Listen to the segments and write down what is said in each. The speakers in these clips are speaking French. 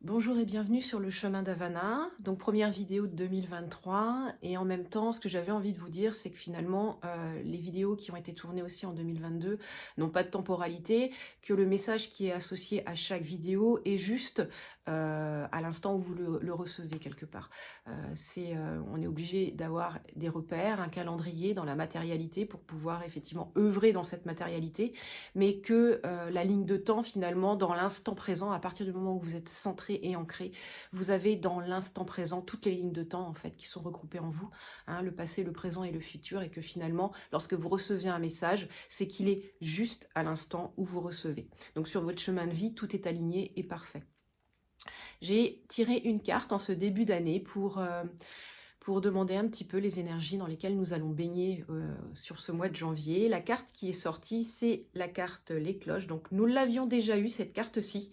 Bonjour et bienvenue sur le chemin d'Havana. Donc première vidéo de 2023 et en même temps ce que j'avais envie de vous dire c'est que finalement les vidéos qui ont été tournées aussi en 2022 n'ont pas de temporalité, que le message qui est associé à chaque vidéo est juste à l'instant où vous le recevez quelque part. On est obligé d'avoir des repères, un calendrier dans la matérialité pour pouvoir effectivement œuvrer dans cette matérialité, mais que la ligne de temps finalement dans l'instant présent, à partir du moment où vous êtes centré et ancré, vous avez dans l'instant présent toutes les lignes de temps en fait qui sont regroupées en vous, hein, le passé, le présent et le futur, et que finalement lorsque vous recevez un message, c'est qu'il est juste à l'instant où vous recevez. Donc sur votre chemin de vie, tout est aligné et parfait. J'ai tiré une carte en ce début d'année pour demander un petit peu les énergies dans lesquelles nous allons baigner sur ce mois de janvier. La carte qui est sortie, c'est la carte Les Cloches. Donc nous l'avions déjà eu, cette carte-ci,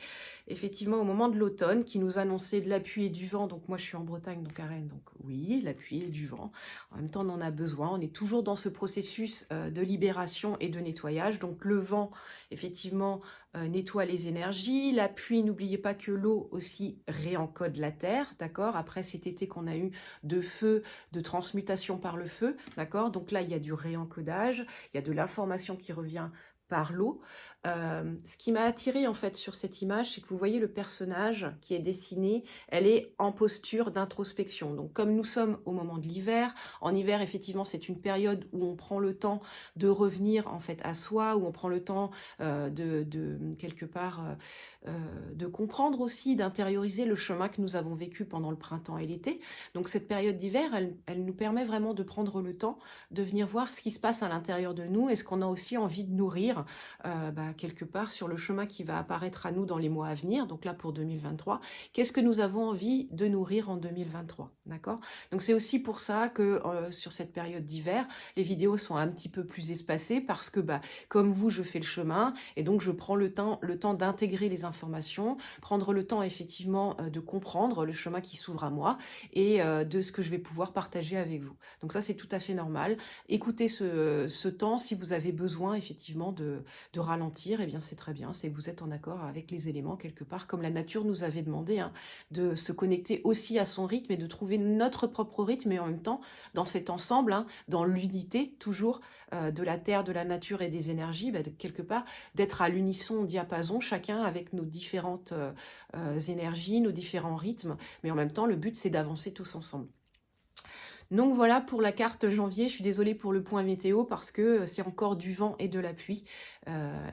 effectivement au moment de l'automne, qui nous annonçait de la pluie et du vent. Donc moi je suis en Bretagne, donc à Rennes, donc oui, la pluie et du vent. En même temps on en a besoin, on est toujours dans ce processus de libération et de nettoyage. Donc le vent, effectivement, nettoie les énergies. La pluie, n'oubliez pas que l'eau aussi réencode la terre, d'accord? Après cet été qu'on a eu de feu, de transmutation par le feu, d'accord? Donc là, il y a du réencodage, il y a de l'information qui revient par l'eau. Ce qui m'a attiré en fait sur cette image, c'est que vous voyez le personnage qui est dessiné, elle est en posture d'introspection. Donc comme nous sommes au moment de l'hiver, en hiver effectivement c'est une période où on prend le temps de revenir en fait à soi, où on prend le temps de quelque part de comprendre aussi, d'intérioriser le chemin que nous avons vécu pendant le printemps et l'été. Donc cette période d'hiver, elle nous permet vraiment de prendre le temps de venir voir ce qui se passe à l'intérieur de nous et ce qu'on a aussi envie de nourrir quelque part sur le chemin qui va apparaître à nous dans les mois à venir. Donc là pour 2023, qu'est-ce que nous avons envie de nourrir en 2023, d'accord? Donc c'est aussi pour ça que sur cette période d'hiver, les vidéos sont un petit peu plus espacées parce que comme vous, je fais le chemin et donc je prends le temps d'intégrer les informations, prendre le temps effectivement de comprendre le chemin qui s'ouvre à moi et de ce que je vais pouvoir partager avec vous. Donc ça, c'est tout à fait normal. Écoutez ce temps, si vous avez besoin effectivement de ralentir, eh bien c'est très bien, c'est que vous êtes en accord avec les éléments quelque part, comme la nature nous avait demandé, hein, de se connecter aussi à son rythme et de trouver notre propre rythme, et en même temps, dans cet ensemble, hein, dans l'unité toujours de la terre, de la nature et des énergies, quelque part, d'être à l'unisson, au diapason, chacun avec nos différentes énergies, nos différents rythmes, mais en même temps, le but, c'est d'avancer tous ensemble. Donc voilà pour la carte janvier. Je suis désolée pour le point météo parce que c'est encore du vent et de la pluie.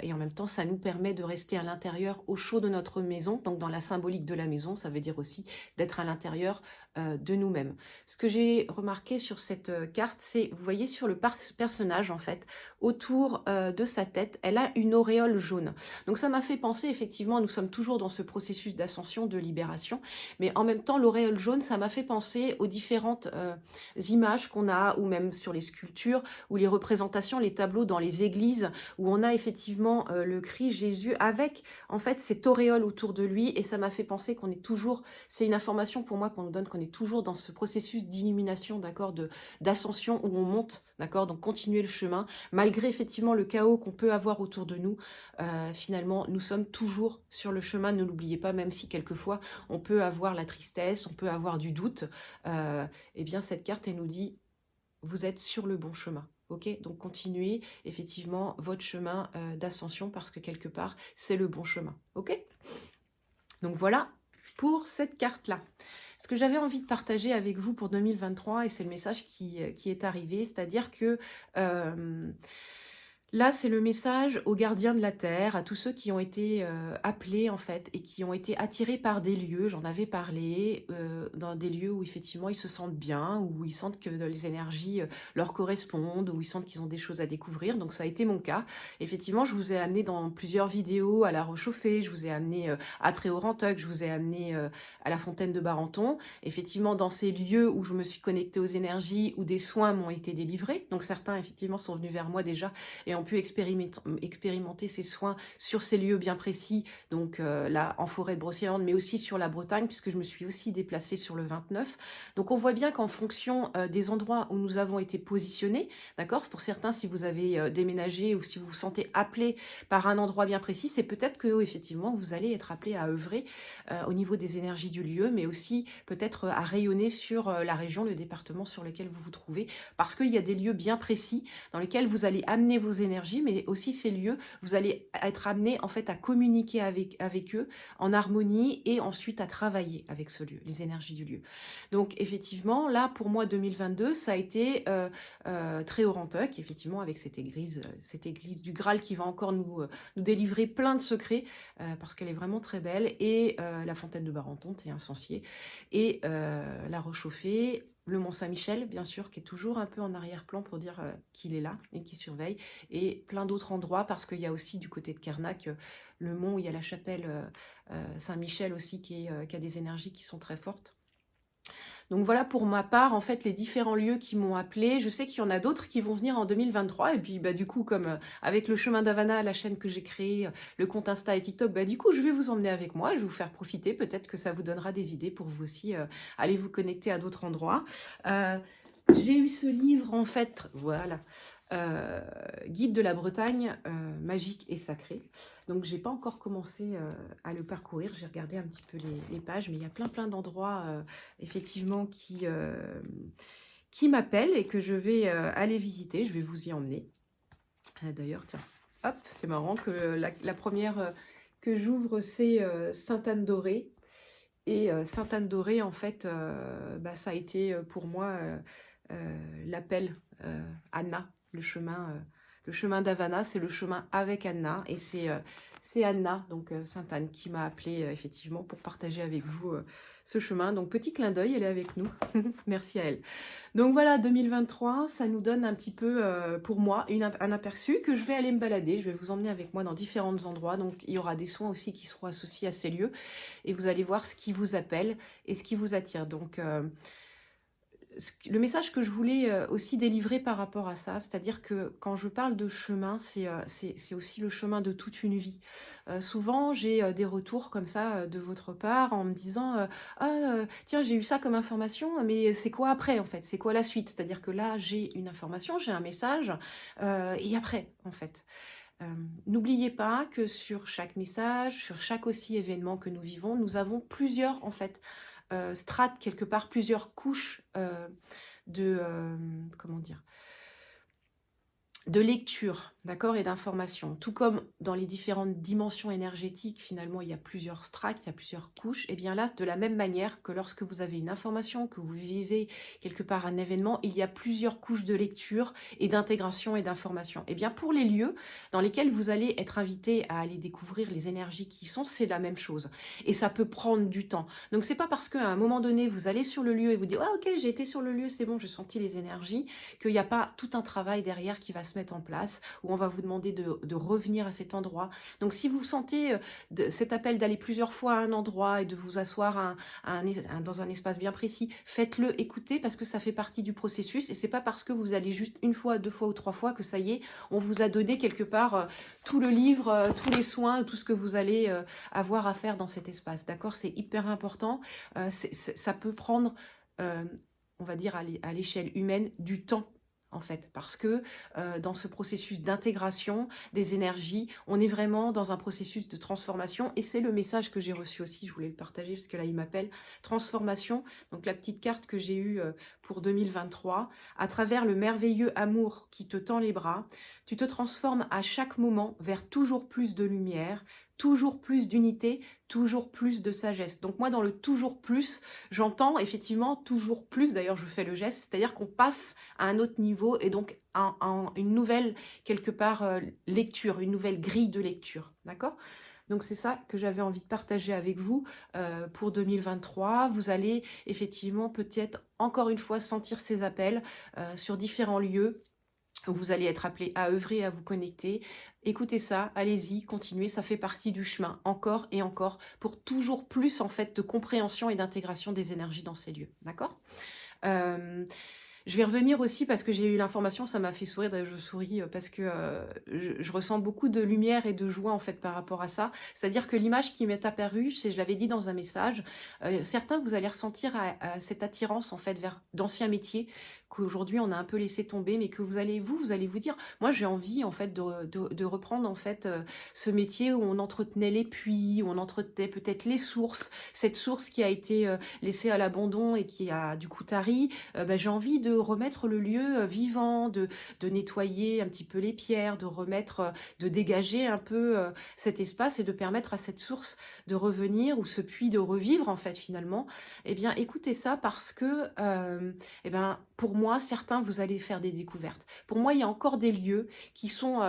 Et en même temps, ça nous permet de rester à l'intérieur au chaud de notre maison. Donc dans la symbolique de la maison, ça veut dire aussi d'être à l'intérieur de nous-mêmes. Ce que j'ai remarqué sur cette carte, c'est, vous voyez sur le personnage en fait, autour de sa tête, elle a une auréole jaune. Donc ça m'a fait penser effectivement, nous sommes toujours dans ce processus d'ascension, de libération, mais en même temps l'auréole jaune, ça m'a fait penser aux différentes images qu'on a, ou même sur les sculptures, ou les représentations, les tableaux dans les églises, où on a effectivement le Christ Jésus avec en fait cette auréole autour de lui, et ça m'a fait penser qu'on est toujours, c'est une information pour moi qu'on nous donne, qu'on est toujours dans ce processus d'illumination, d'accord, d'ascension où on monte, d'accord, donc continuer le chemin, malgré effectivement le chaos qu'on peut avoir autour de nous, finalement nous sommes toujours sur le chemin, ne l'oubliez pas, même si quelquefois on peut avoir la tristesse, on peut avoir du doute, eh bien cette carte elle nous dit vous êtes sur le bon chemin. Ok, donc continuez effectivement votre chemin d'ascension parce que quelque part c'est le bon chemin. Ok, donc voilà pour cette carte là. Ce que j'avais envie de partager avec vous pour 2023, et c'est le message qui est arrivé, c'est-à-dire que là, c'est le message aux gardiens de la terre, à tous ceux qui ont été appelés en fait et qui ont été attirés par des lieux, j'en avais parlé, dans des lieux où effectivement ils se sentent bien, où ils sentent que les énergies leur correspondent, où ils sentent qu'ils ont des choses à découvrir. Donc ça a été mon cas. Effectivement, je vous ai amené dans plusieurs vidéos à La Rochauffée, je vous ai amené à Tréorantoc, je vous ai amené à la Fontaine de Barenton. Effectivement, dans ces lieux où je me suis connectée aux énergies, où des soins m'ont été délivrés. Donc certains effectivement sont venus vers moi déjà et ont pu expérimenter ces soins sur ces lieux bien précis, donc là en forêt de Brocéliande, mais aussi sur la Bretagne, puisque je me suis aussi déplacée sur le 29. Donc on voit bien qu'en fonction des endroits où nous avons été positionnés, d'accord, pour certains, si vous avez déménagé ou si vous vous sentez appelé par un endroit bien précis, c'est peut-être que effectivement vous allez être appelé à œuvrer au niveau des énergies du lieu, mais aussi peut-être à rayonner sur la région, le département sur lequel vous vous trouvez, parce qu'il y a des lieux bien précis dans lesquels vous allez amener vos énergies, mais aussi ces lieux, vous allez être amené en fait à communiquer avec eux en harmonie et ensuite à travailler avec ce lieu, les énergies du lieu. Donc effectivement, là pour moi 2022, ça a été très Orantoc, effectivement avec cette église du Graal qui va encore nous délivrer plein de secrets, parce qu'elle est vraiment très belle, et la fontaine de Barentonte et Incencier, et la Rochauffée, le Mont Saint-Michel, bien sûr, qui est toujours un peu en arrière-plan pour dire qu'il est là et qu'il surveille, et plein d'autres endroits, parce qu'il y a aussi du côté de Kernac, le mont où il y a la chapelle Saint-Michel aussi, qui a des énergies qui sont très fortes. Donc voilà pour ma part, en fait, les différents lieux qui m'ont appelé. Je sais qu'il y en a d'autres qui vont venir en 2023. Et puis, bah, du coup, comme avec le chemin d'Havana, la chaîne que j'ai créée, le compte Insta et TikTok, bah, du coup, je vais vous emmener avec moi. Je vais vous faire profiter. Peut-être que ça vous donnera des idées pour vous aussi aller vous connecter à d'autres endroits. J'ai eu ce livre, en fait, voilà. Guide de la Bretagne, magique et sacré. Donc j'ai pas encore commencé à le parcourir, j'ai regardé un petit peu les pages, mais il y a plein d'endroits effectivement qui m'appellent et que je vais aller visiter, je vais vous y emmener. D'ailleurs, tiens, hop, c'est marrant que la première que j'ouvre, c'est Sainte-Anne-d'Auray. Et Sainte-Anne-d'Auray, en fait, bah, ça a été pour moi l'appel Anna, le chemin d'Havana, c'est le chemin avec Anna, et c'est Anna, donc Sainte-Anne, qui m'a appelée effectivement pour partager avec vous ce chemin. Donc petit clin d'œil, elle est avec nous, merci à elle. Donc voilà, 2023, ça nous donne un petit peu, pour moi, un aperçu que je vais aller me balader. Je vais vous emmener avec moi dans différents endroits. Donc il y aura des soins aussi qui seront associés à ces lieux. Et vous allez voir ce qui vous appelle et ce qui vous attire. Donc le message que je voulais aussi délivrer par rapport à ça, c'est-à-dire que quand je parle de chemin, c'est aussi le chemin de toute une vie. Souvent, j'ai des retours comme ça de votre part en me disant ah, tiens, j'ai eu ça comme information, mais c'est quoi après en fait? C'est quoi la suite? C'est-à-dire que là, j'ai une information, j'ai un message, et après en fait. N'oubliez pas que sur chaque message, sur chaque aussi événement que nous vivons, nous avons plusieurs en fait strates, quelque part plusieurs couches comment dire, de lecture, d'accord, et d'information. Tout comme dans les différentes dimensions énergétiques, finalement, il y a plusieurs strates, il y a plusieurs couches. Et bien là, de la même manière que lorsque vous avez une information, que vous vivez quelque part un événement, il y a plusieurs couches de lecture et d'intégration et d'information. Et bien pour les lieux dans lesquels vous allez être invité à aller découvrir les énergies qui y sont, c'est la même chose. Et ça peut prendre du temps. Donc c'est pas parce qu'à un moment donné, vous allez sur le lieu et vous dites « Ah ok, j'ai été sur le lieu, c'est bon, j'ai senti les énergies », qu'il n'y a pas tout un travail derrière qui va se mettre en place, où on va vous demander de revenir à cet endroit. Donc si vous sentez cet appel d'aller plusieurs fois à un endroit et de vous asseoir dans un espace bien précis, faites-le, écoutez, parce que ça fait partie du processus, et c'est pas parce que vous allez juste une fois, deux fois ou trois fois que ça y est, on vous a donné quelque part tout le livre, tous les soins, tout ce que vous allez avoir à faire dans cet espace. D'accord? C'est hyper important. Ça peut prendre, on va dire à l'échelle humaine, du temps, en fait, parce que dans ce processus d'intégration des énergies, on est vraiment dans un processus de transformation, et c'est le message que j'ai reçu aussi, je voulais le partager parce que là il m'appelle, transformation, donc la petite carte que j'ai eue pour 2023, à travers le merveilleux amour qui te tend les bras, tu te transformes à chaque moment vers toujours plus de lumière, toujours plus d'unité, toujours plus de sagesse. Donc moi dans le toujours plus, j'entends effectivement toujours plus, d'ailleurs je fais le geste, c'est-à-dire qu'on passe à un autre niveau, et donc une nouvelle, quelque part, lecture, une nouvelle grille de lecture, d'accord? Donc c'est ça que j'avais envie de partager avec vous pour 2023. Vous allez effectivement peut-être encore une fois sentir ces appels sur différents lieux. Vous allez être appelé à œuvrer, à vous connecter. Écoutez ça, allez-y, continuez, ça fait partie du chemin, encore et encore, pour toujours plus en fait de compréhension et d'intégration des énergies dans ces lieux, d'accord? Je vais revenir aussi parce que j'ai eu l'information, ça m'a fait sourire, d'ailleurs je souris, parce que, je ressens beaucoup de lumière et de joie en fait par rapport à ça. C'est-à-dire que l'image qui m'est apparue, c'est je l'avais dit dans un message, certains vous allez ressentir à cette attirance en fait vers d'anciens métiers qu'aujourd'hui on a un peu laissé tomber, mais que vous allez vous dire: «Moi j'ai envie en fait de reprendre en fait, ce métier où on entretenait les puits, où on entretenait peut-être les sources, cette source qui a été, laissée à l'abandon et qui a du coup tari, bah, j'ai envie de remettre le lieu, vivant, de nettoyer un petit peu les pierres, de remettre, de dégager un peu, cet espace et de permettre à cette source de revenir ou ce puits de revivre en fait finalement. Eh bien écoutez ça parce que, et ben, pour moi certains vous allez faire des découvertes. Pour moi, il y a encore des lieux qui sont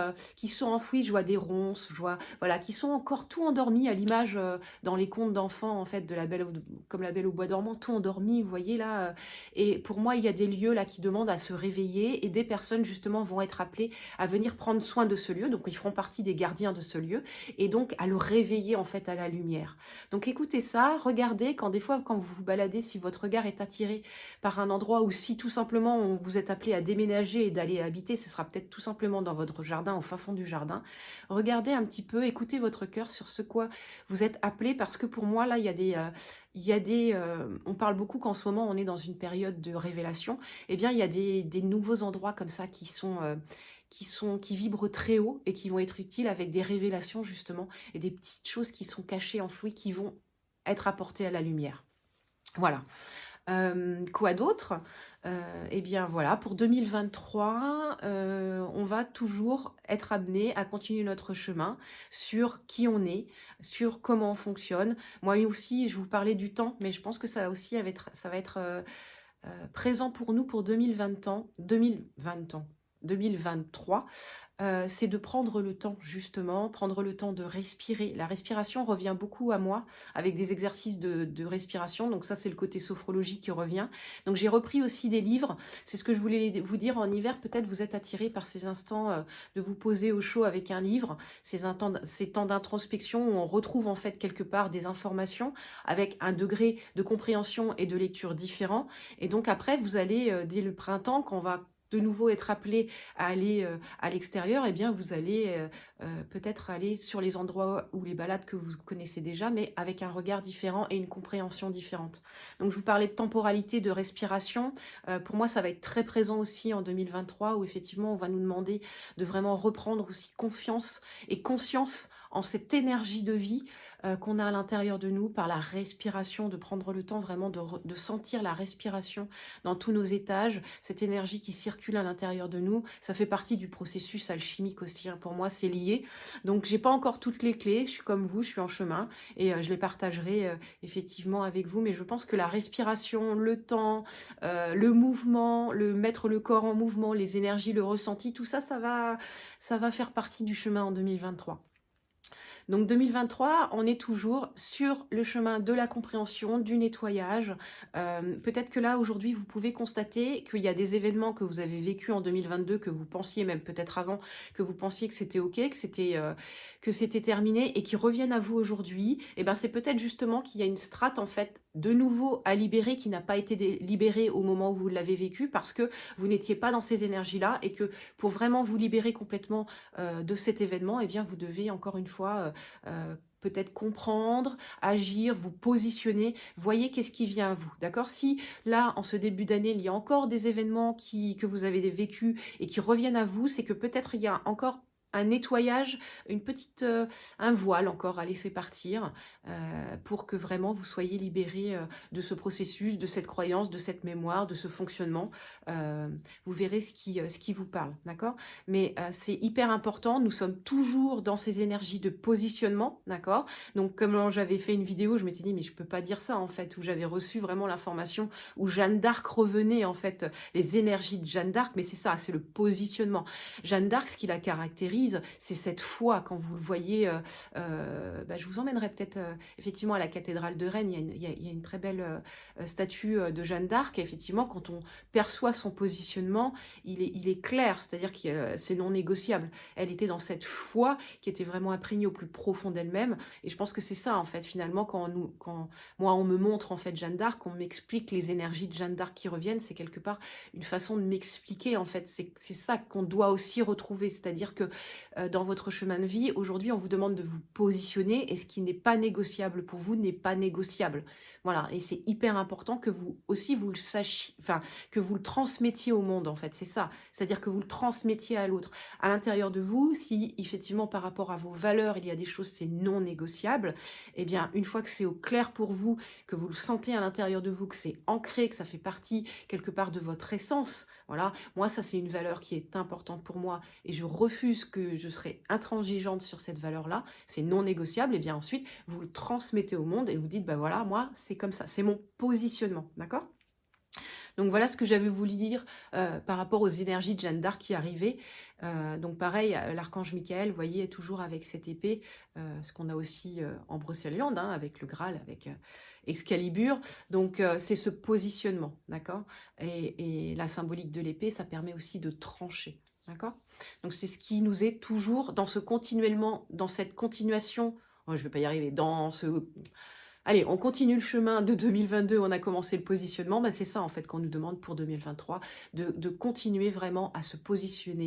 enfouis, je vois des ronces, je vois voilà, qui sont encore tout endormis à l'image, dans les contes d'enfants en fait de la Belle au comme la Belle au bois dormant, tout endormi, vous voyez là, et pour moi, il y a des lieux là qui demandent à se réveiller et des personnes justement vont être appelées à venir prendre soin de ce lieu. Donc ils feront partie des gardiens de ce lieu et donc à le réveiller en fait à la lumière. Donc écoutez ça, regardez quand des fois quand vous vous baladez, si votre regard est attiré par un endroit ou si tout simplement vous êtes appelé à déménager et d'aller habiter, ce sera peut-être tout simplement dans votre jardin, au fin fond du jardin. Regardez un petit peu, écoutez votre cœur sur ce quoi vous êtes appelé parce que pour moi là il y a des, on parle beaucoup qu'en ce moment on est dans une période de révélation. Eh bien, il y a des nouveaux endroits comme ça qui vibrent très haut et qui vont être utiles avec des révélations justement et des petites choses qui sont cachées, enfouies, qui vont être apportées à la lumière. Voilà. Quoi d'autre? Eh bien voilà, pour 2023, on va toujours être amené à continuer notre chemin sur qui on est, sur comment on fonctionne. Moi aussi, je vous parlais du temps, mais je pense que ça va être, présent pour nous pour 2023, c'est de prendre le temps justement, prendre le temps de respirer. La respiration revient beaucoup à moi avec des exercices de respiration, donc ça c'est le côté sophrologie qui revient. Donc j'ai repris aussi des livres, c'est ce que je voulais vous dire en hiver, peut-être vous êtes attiré par ces instants de vous poser au chaud avec un livre, ces temps d'introspection où on retrouve en fait quelque part des informations avec un degré de compréhension et de lecture différent. Et donc après vous allez, dès le printemps, quand on va de nouveau être appelé à aller à l'extérieur, eh bien vous allez peut-être aller sur les endroits ou les balades que vous connaissez déjà, mais avec un regard différent et une compréhension différente. Donc je vous parlais de temporalité, de respiration. Pour moi, ça va être très présent aussi en 2023, où effectivement on va nous demander de vraiment reprendre aussi confiance et conscience en cette énergie de vie qu'on a à l'intérieur de nous par la respiration, de prendre le temps vraiment de sentir la respiration dans tous nos étages, cette énergie qui circule à l'intérieur de nous. Ça fait partie du processus alchimique aussi, hein. Pour moi, c'est lié. Donc, j'ai pas encore toutes les clés. Je suis comme vous, je suis en chemin et je les partagerai effectivement avec vous. Mais je pense que la respiration, le temps, le mouvement, le mettre le corps en mouvement, les énergies, le ressenti, tout ça, ça va faire partie du chemin en 2023. Donc 2023, on est toujours sur le chemin de la compréhension, du nettoyage. Peut-être que là, aujourd'hui, vous pouvez constater qu'il y a des événements que vous avez vécus en 2022, que vous pensiez, même peut-être avant, que vous pensiez que c'était OK, que c'était terminé et qui reviennent à vous aujourd'hui. Et ben c'est peut-être justement qu'il y a une strate, en fait, de nouveau à libérer qui n'a pas été libérée au moment où vous l'avez vécu parce que vous n'étiez pas dans ces énergies-là et que pour vraiment vous libérer complètement de cet événement, eh bien vous devez encore une fois peut-être comprendre, agir, vous positionner, voyez qu'est-ce qui vient à vous, d'accord? Si là, en ce début d'année, il y a encore des événements que vous avez vécus et qui reviennent à vous, c'est que peut-être il y a encore un nettoyage, un voile encore à laisser partir pour que vraiment vous soyez libérés de ce processus, de cette croyance, de cette mémoire, de ce fonctionnement. Vous verrez ce qui vous parle, d'accord? Mais c'est hyper important, nous sommes toujours dans ces énergies de positionnement, d'accord? Donc comme j'avais fait une vidéo, je m'étais dit mais je peux pas dire ça en fait, où j'avais reçu vraiment l'information où Jeanne d'Arc revenait en fait, les énergies de Jeanne d'Arc, mais c'est ça, c'est le positionnement. Jeanne d'Arc, ce qui la caractérise, c'est cette foi quand vous le voyez, je vous emmènerai peut-être effectivement, à la cathédrale de Rennes, il y a une très belle statue de Jeanne d'Arc. Et effectivement, quand on perçoit son positionnement, il est clair, c'est-à-dire que c'est non négociable. Elle était dans cette foi qui était vraiment imprégnée au plus profond d'elle-même. Et je pense que c'est ça, en fait, finalement, quand moi, on me montre, en fait, Jeanne d'Arc, on m'explique les énergies de Jeanne d'Arc qui reviennent, c'est quelque part une façon de m'expliquer, en fait. C'est ça qu'on doit aussi retrouver, c'est-à-dire que dans votre chemin de vie, aujourd'hui, on vous demande de vous positionner et ce qui n'est pas négociable pour vous n'est pas négociable. Voilà, et c'est hyper important que vous aussi vous le sachiez, enfin, que vous le transmettiez au monde, en fait, c'est ça. C'est-à-dire que vous le transmettiez à l'autre. À l'intérieur de vous, si effectivement par rapport à vos valeurs, il y a des choses, c'est non négociable, eh bien, une fois que c'est au clair pour vous, que vous le sentez à l'intérieur de vous, que c'est ancré, que ça fait partie quelque part de votre essence, voilà, moi, ça, c'est une valeur qui est importante pour moi et je refuse que je serai intransigeante sur cette valeur-là, c'est non négociable, et bien ensuite, vous le transmettez au monde et vous dites, bah voilà, moi, c'est comme ça, c'est mon positionnement, d'accord? Donc voilà ce que j'avais voulu dire par rapport aux énergies de Jeanne d'Arc qui arrivaient. Donc pareil, l'archange Michael, vous voyez, est toujours avec cette épée, ce qu'on a aussi en Brocéliande, hein, avec le Graal, avec Excalibur. Donc c'est ce positionnement, d'accord? Et la symbolique de l'épée, ça permet aussi de trancher, d'accord? Donc c'est ce qui nous est toujours dans ce continuellement, dans cette continuation, oh, je ne vais pas y arriver, dans ce... Allez, on continue le chemin de 2022, on a commencé le positionnement, bah c'est ça en fait qu'on nous demande pour 2023, de continuer vraiment à se positionner